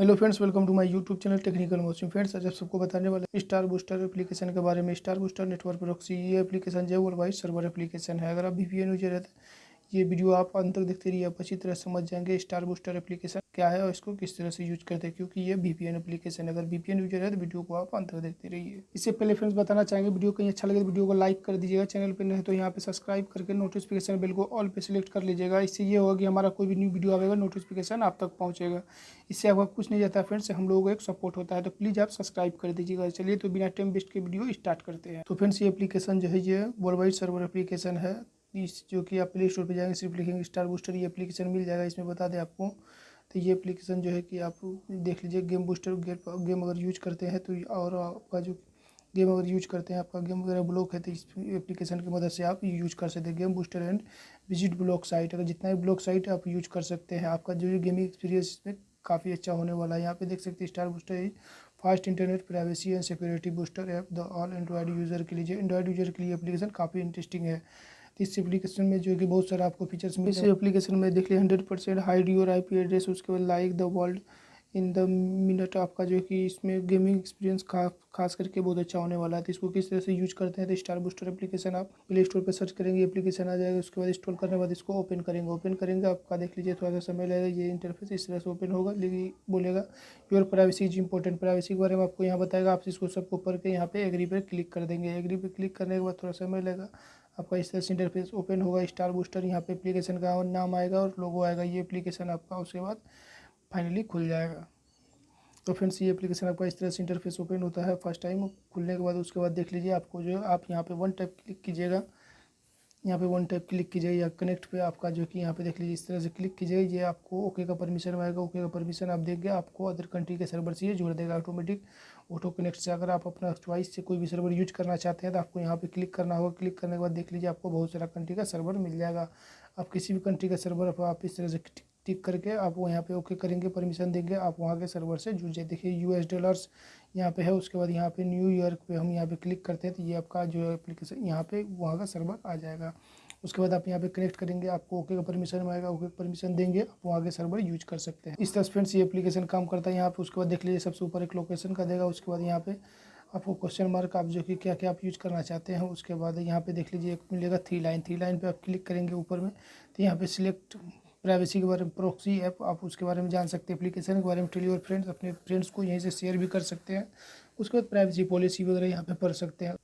Hello friends, welcome to my YouTube channel technical Mohsim. Friends, आज आप सबको बताने वाले स्टार बूस्टर एप्लीकेशन के बारे में। स्टार बूस्टर नेटवर्क प्रॉक्सी ये एप्लीकेशन जो है वर्ल्ड वाइड सर्वर एप्लीकेशन है। अगर आप वीपीएन यूजर है तो ये वीडियो आप अंत तक देखते रहिए, आप अच्छी तरह समझ जाएंगे स्टार बूस्टर एप्लीकेशन क्या है और इसको किस तरह से यूज करते हैं, क्योंकि ये वीपीएन एप्लीकेशन है। अगर वीपीएन यूजर है तो वीडियो को आप अंत तक देखते रहिए। इससे पहले फ्रेंड्स बताना चाहेंगे, वीडियो कहीं अच्छा लगे तो वीडियो को लाइक कर दीजिएगा। चैनल पर नहीं तो यहाँ पे सब्सक्राइब करके नोटिफिकेशन बेल को ऑल पे सिलेक्ट कर लीजिएगा। इससे ये होगा कि हमारा कोई भी न्यू वीडियो आएगा नोटिफिकेशन आप तक पहुँचेगा। इससे आपका कुछ नहीं जाता फ्रेंड्स, हम लोगों को एक सपोर्ट होता है। तो प्लीज़ आप सब्सक्राइब कर दीजिएगा। चलिए तो बिना टाइम वेस्ट के वीडियो स्टार्ट करते हैं। तो फ्रेंड्स, ये एप्लीकेशन जो है ये वर्ल्ड वाइड सर्वर एप्लीकेशन है। इस जो कि आप प्ले स्टोर पर जाएंगे, सिर्फ लिखेंगे स्टार बूस्टर, ये एप्लीकेशन मिल जाएगा। इसमें बता दें आपको, तो ये एप्लीकेशन जो है कि आप देख लीजिए, गेम बूस्टर गेम अगर यूज करते हैं तो, और आपका जो गेम अगर यूज करते हैं, आपका गेम वगैरह ब्लॉक है तो इस एप्लीकेशन की मदद से आप यूज कर सकते हैं। Game booster and visit block site, अगर जितना भी ब्लॉक साइट आप यूज कर सकते हैं। आपका जो गेमिंग एक्सपीरियंस इसमें काफ़ी अच्छा होने वाला है। यहाँ पे देख सकते हैं स्टार बूस्टर है fast internet privacy and security booster app the all Android user के लिए। एंड्रॉयड यूजर के लिए एप्लीकेशन काफ़ी इंटरेस्टिंग है। तो इस एप्लीकेशन में जो कि बहुत सारा आपको फीचर्स मिलते हैं। इस एप्लीकेशन में देख लिया 100% हाइड योर आईपी एड्रेस, उसके बाद like the world in the minute. आपका जो कि इसमें गेमिंग एक्सपीरियंस खास करके बहुत अच्छा होने वाला है। तो इसको किस तरह से यूज करते हैं, तो स्टार बूस्टर एप्लीकेशन आप प्ले स्टोर पर सर्च करेंगे, एप्लीकेशन आ जाएगा। उसके बाद इंस्टॉल करने के बाद इसको ओपन करेंगे आपका देख लीजिए थोड़ा सा समय लगेगा। ये इंटरफेस इस तरह से ओपन होगा, लेकिन बोलेगा your privacy is important. Privacy के बारे में आपको यहाँ बताएगा। आप इसको सबको पढ़ के यहाँ पे एग्री पे क्लिक कर देंगे। एग्री पे क्लिक करने के बाद थोड़ा समय लगेगा, आपका इस तरह से इंटरफेस ओपन होगा। स्टार बूस्टर यहाँ पे एप्लीकेशन का नाम आएगा और लोगो आएगा, ये एप्लीकेशन आपका उसके बाद फाइनली खुल जाएगा। तो फ्रेंड्स, ये एप्लीकेशन आपका इस तरह से इंटरफेस ओपन होता है फर्स्ट टाइम। खुलने के बाद उसके बाद देख लीजिए, आपको जो आप यहाँ पे वन टाइप क्लिक कीजिएगा, यहाँ पे वन टाइप क्लिक कीजिएगा या कनेक्ट पे आपका जो कि यहाँ पे देख लीजिए इस तरह से क्लिक कीजिएगा। ये आपको ओके का परमिशन आएगा। ओके का परमिशन आप देंगे, आपको अदर कंट्री के सर्वर से ये जोड़ देगा ऑटोमेटिक ऑटो कनेक्ट से। अगर आप अपना चॉइस से कोई भी सर्वर यूज करना चाहते हैं तो आपको यहाँ पे क्लिक करना होगा। क्लिक करने के बाद देख लीजिए आपको बहुत सारा कंट्री का सर्वर मिल जाएगा। आप किसी भी कंट्री का सर्वर आप इस तरह से टिक करके आप वो यहाँ पे ओके करेंगे, परमिशन देंगे, आप वहाँ के सर्वर से जुड़ जाए। देखिए यूएस डॉलर्स यहाँ पे है। उसके बाद यहाँ पे न्यूयॉर्क पे हम यहाँ पे क्लिक करते हैं तो ये आपका जो एप्लीकेशन यहाँ पे वहाँ का सर्वर आ जाएगा। उसके बाद आप यहाँ पे कनेक्ट करेंगे, आपको ओके का परमिशन आएगा। ओके का परमिशन देंगे, आप वहाँ के सर्वर यूज कर सकते हैं। इस तरह फ्रेंड्स ये एप्लीकेशन काम करता है यहाँ पे। उसके बाद देख लीजिए सबसे ऊपर एक लोकेशन का देगा। उसके बाद यहाँ पे आपको क्वेश्चन मार्क, आप जो कि क्या क्या आप यूज करना चाहते हैं। उसके बाद यहाँ पे देख लीजिए एक मिलेगा थ्री लाइन पे आप क्लिक करेंगे ऊपर में, तो यहाँ पे सिलेक्ट प्राइवेसी के बारे में प्रॉक्सी ऐप, आप उसके बारे में जान सकते हैं। एप्लीकेशन के बारे में टेल योर फ्रेंड्स, अपने फ्रेंड्स को यहीं से शेयर भी कर सकते हैं। उसके बाद प्राइवेसी पॉलिसी वगैरह यहाँ पे पढ़ सकते हैं।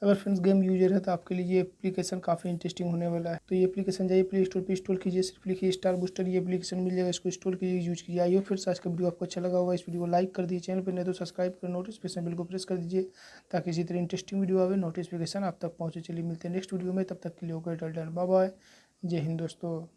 अगर फ्रेंड्स गेम यूजर है तो आपके लिए ये एप्लीकेशन काफ़ी इंटरेस्टिंग होने वाला है। तो ये एप्लीकेशन जाइए प्ले स्टोर पे इंस्टॉल कीजिए, सिर्फ लिखिए स्टार बूस्टर, ये एप्लीकेशन मिल जाएगा। इसको इंस्टॉल कीजिए, यूज कीजिए। आइए फिर आज का वीडियो आपको अच्छा लगा होगा, इस वीडियो को लाइक कर दीजिए। चैनल पर नहीं तो सब्सक्राइब कर नोटिफिकेशन बिल को प्रेस कर दीजिए, ताकि इसी तरह इंटरेस्टिंग वीडियो आवे नोटिफिकेशन आप तक पहुँचे। चलिए मिलते हैं नेक्स्ट वीडियो में, तब तक के लिए ओके, बाय बाय, जय हिंद दोस्तों।